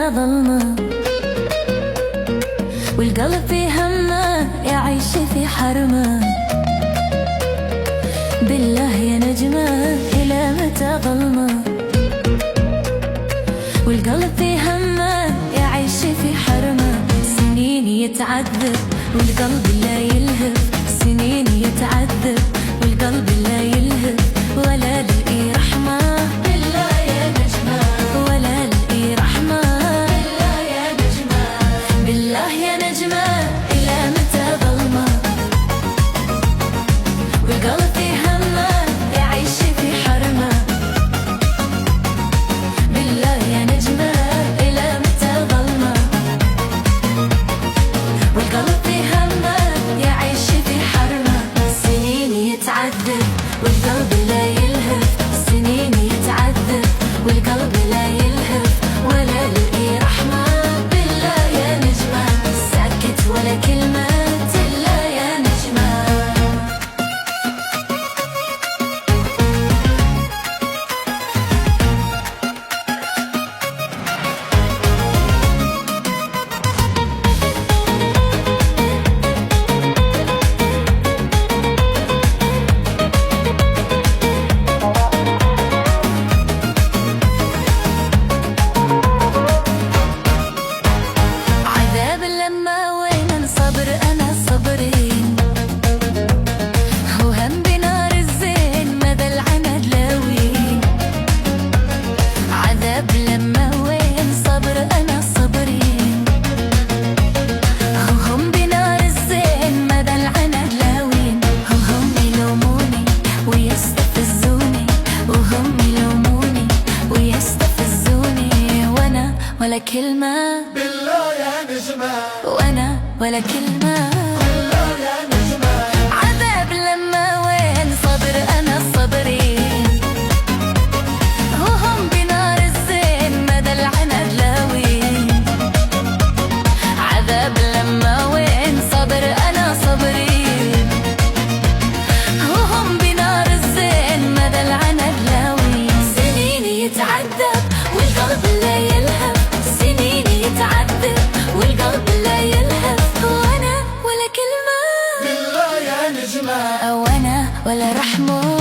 متى ظلمة، والقلب في همه يعيش في حرمه. بالله يا نجمة إلى متى ظلمة، والقلب في همه يعيش في حرمه. سنين يتعذب والقلب لا يلهب، سنين يتعذب والقلب لا يلهب، ولا لقي رحمة. بالله يا نجمة ولا لقي رحمة. بالله يا نجمة، بالله يا نجمة إلى متى ظلمة، والقلب في همه يعيش في حرمه. بالله يا نجمة إلى متى ظلمة، والقلب في همه يعيش في حرمه. سنين يتعذب والقلب لا يلهب، سنين يتعذب والقلب لا يلهب، ولا لقي رحمة. بالله يا نجمة ساكت ولا كلمة إلا يا نجمة. عذاب لما وين صبر أنا صبرين، وهم بنار الزين مدى العند لاوين. عذاب لما وين صبر أنا صبرين، وهم بنار الزين مدى العند لاوين. وهم يلوموني ويستفزوني، وهم يلوموني ويستفزوني، وأنا ولا كلمة. بالله يا نجمة وأنا ولا كلمة. بالله يا نجمة عذاب لما وين صبر أنا صبرين، وهم بنار الزين مدى العناد لاوين. عذاب لما وين صبر أنا صبرين، وهم بنار الزين مدى العناد لاوين. سنين يتعذب والقلب لا يلهب، سنين يتعذب والقلب لا يلهب، وأنا ولا كلمة. بالله يا نجمة وأنا ولا رحمة.